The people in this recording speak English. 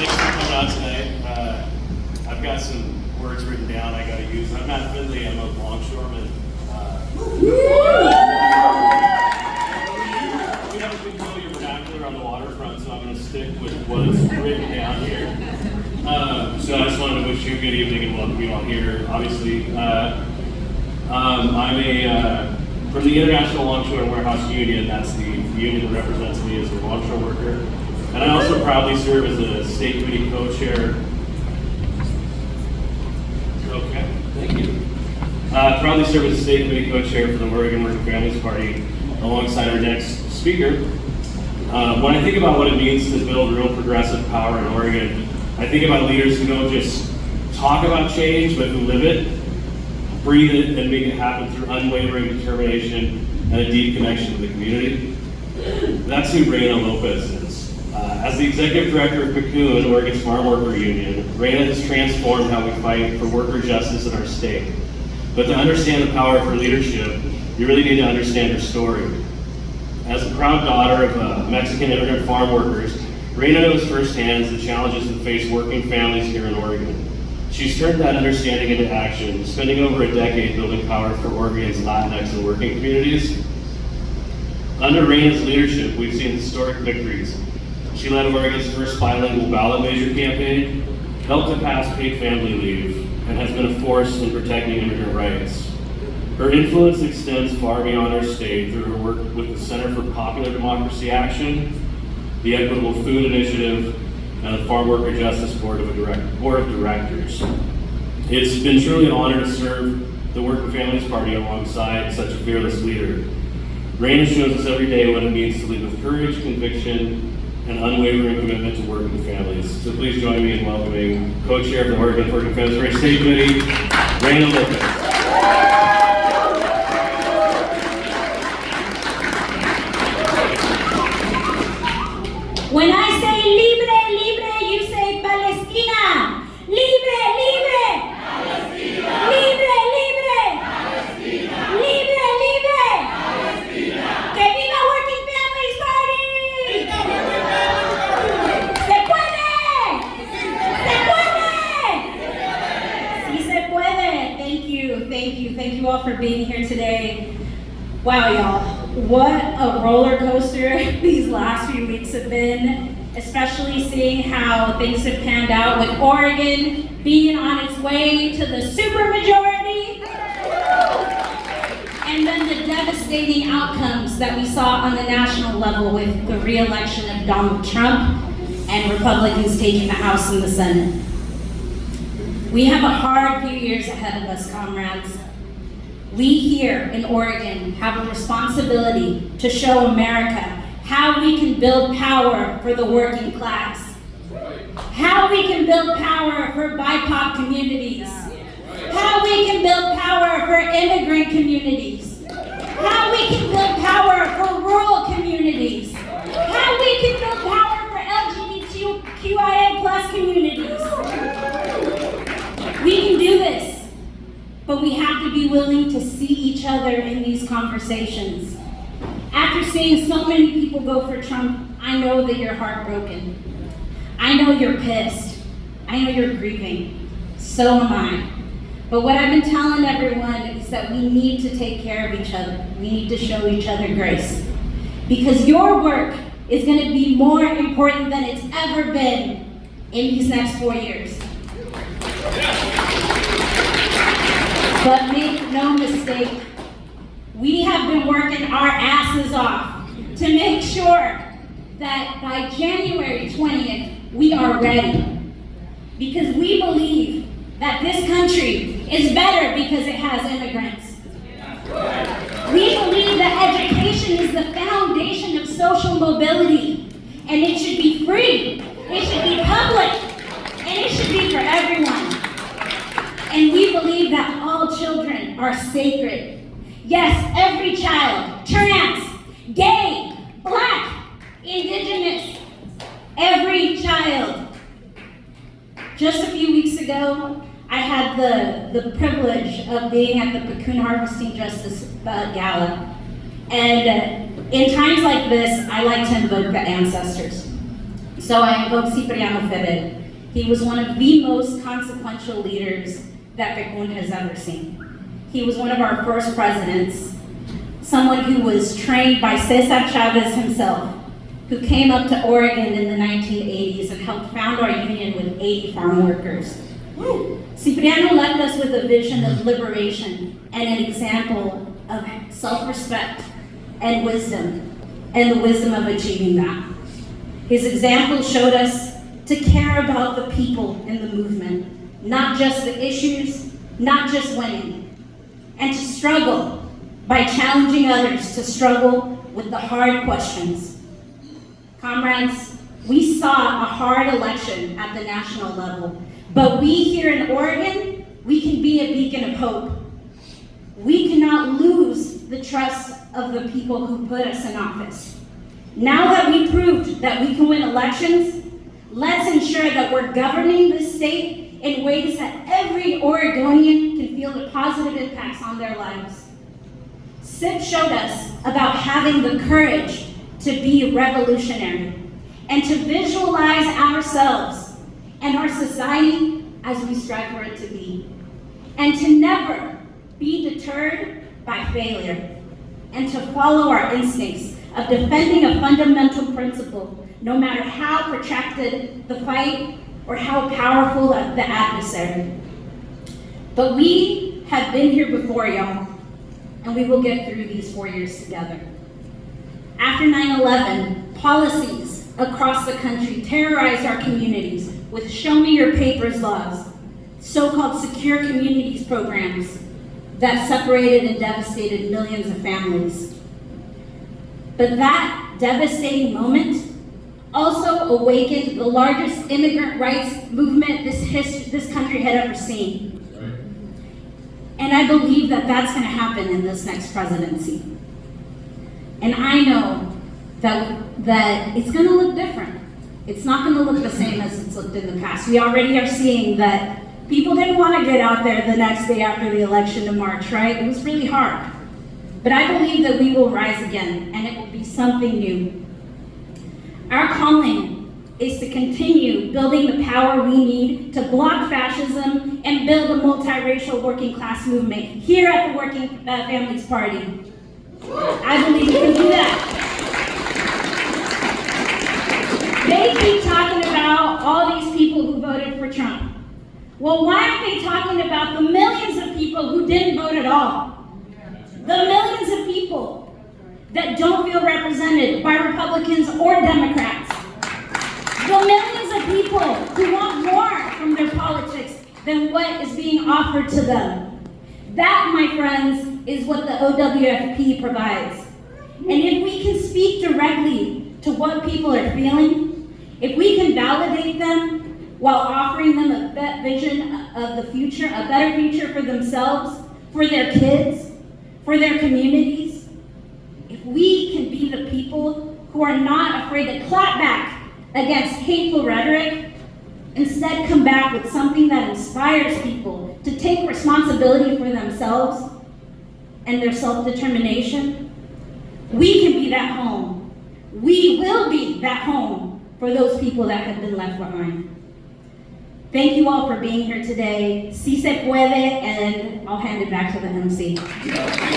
thanks for coming out tonight. I've got some words written down I got to use. I'm not Finley, I'm a longshoreman. We have a good familiar vernacular on the waterfront, so I'm going to stick with what's written down here. So I just wanted to wish you a good evening and welcome you all here. Obviously, I'm from the International Longshore and Warehouse Union. That's the union that represents me as a longshore worker. And I also proudly serve as a state committee co-chair. Okay, thank you. Proudly serve as a state committee co-chair for the Oregon Working Families Party alongside our next speaker. When I think about what it means to build real progressive power in Oregon, I think about leaders who don't just talk about change, but who live it, breathe it, and make it happen through unwavering determination and a deep connection to the community. That's who Reyna Lopez is. As the executive director of PCUN, Oregon's Farm Worker Union, Reyna has transformed how we fight for worker justice in our state. But to understand the power of her leadership, you really need to understand her story. As a proud daughter of Mexican immigrant farm workers, Reyna knows firsthand the challenges that face working families here in Oregon. She's turned that understanding into action, spending over a decade building power for Oregon's Latinx and working communities. Under Reyna's leadership, we've seen historic victories. She led Oregon's first bilingual ballot measure campaign, helped to pass paid family leave, and has been a force in protecting immigrant rights. Her influence extends far beyond our state through her work with the Center for Popular Democracy Action, the Equitable Food Initiative, and the Farm Worker Justice Board of Directors. It's been truly an honor to serve the Working Families Party alongside such a fearless leader. Reyna shows us every day what it means to lead with courage, conviction, and unwavering commitment to working families. So please join me in welcoming co-chair of the Oregon Working Families State Committee, Reyna Lopez. When I say libre, libre, you say Palestina. Libre, libre. Palestina. Libre, libre. Palestina. Libre, libre. Palestina. Que viva Working Families Party. Viva Working Families Party. Se puede. Se puede. Sí se puede. Thank you, thank you, thank you all for being here today. Wow, y'all. What a roller coaster these last few weeks have been, especially seeing how things have panned out with Oregon being on its way to the supermajority, and then the devastating outcomes that we saw on the national level with the re-election of Donald Trump and Republicans taking the House and the Senate. We have a hard few years ahead of us, comrades. We here in Oregon have a responsibility to show America how we can build power for the working class, how we can build power for BIPOC communities, how we can build power for immigrant communities, how we can build power for rural communities, how we can build power for LGBTQIA+ communities. We can do this. But we have to be willing to see each other in these conversations. After seeing so many people go for Trump, I know that you're heartbroken. I know you're pissed. I know you're grieving. So am I. But what I've been telling everyone is that we need to take care of each other. We need to show each other grace. Because your work is going to be more important than it's ever been in these next 4 years. But make no mistake, we have been working our asses off to make sure that by January 20th, we are ready. Because we believe that this country is better because it has immigrants. We believe that education is the foundation of social mobility, and it should be free, it should be public, and it should be for everyone. And we believe that all children are sacred. Yes, every child, trans, gay, Black, Indigenous, every child. Just a few weeks ago, I had the privilege of being at the PCUN Harvesting Justice Gala. And in times like this, I like to invoke the ancestors. So I invoke Cipriano Fede. He was one of the most consequential leaders that PCUN has ever seen. He was one of our first presidents, someone who was trained by Cesar Chavez himself, who came up to Oregon in the 1980s and helped found our union with 80 farm workers. Cipriano left us with a vision of liberation and an example of self-respect and wisdom, and the wisdom of achieving that. His example showed us to care about the people in the movement, not just the issues, not just winning, and to struggle by challenging others to struggle with the hard questions. Comrades, we saw a hard election at the national level, but we here in Oregon, we can be a beacon of hope. We cannot lose the trust of the people who put us in office. Now that we proved that we can win elections, let's ensure that we're governing this state in ways that every Oregonian can feel the positive impacts on their lives. CIP showed us about having the courage to be revolutionary and to visualize ourselves and our society as we strive for it to be, and to never be deterred by failure, and to follow our instincts of defending a fundamental principle, no matter how protracted the fight or how powerful the adversary. But we have been here before, y'all, and we will get through these 4 years together. After 9/11, policies across the country terrorized our communities with show me your papers laws, so-called secure communities programs that separated and devastated millions of families. But that devastating moment also awakened the largest immigrant rights movement this country had ever seen. And I believe that that's going to happen in this next presidency. And I know that it's going to look different. It's not going to look the same as it's looked in the past. We already are seeing that people didn't want to get out there the next day after the election to march, right? It was really hard. But I believe that we will rise again, and it will be something new. Our calling is to continue building the power we need to block fascism and build a multiracial working class movement here at the Working Families Party. I believe we can do that. They keep talking about all these people who voted for Trump. Well, why aren't they talking about the millions of people who didn't vote at all? The millions of people that don't feel represented by Republicans or Democrats. The millions of people who want more from their politics than what is being offered to them. That, my friends, is what the OWFP provides. And if we can speak directly to what people are feeling, if we can validate them while offering them a vision of the future, a better future for themselves, for their kids, for their communities, if we can be the people who are not afraid to clap back against hateful rhetoric, instead come back with something that inspires people to take responsibility for themselves and their self-determination, we can be that home. We will be that home for those people that have been left behind. Thank you all for being here today. Si se puede, and I'll hand it back to the MC.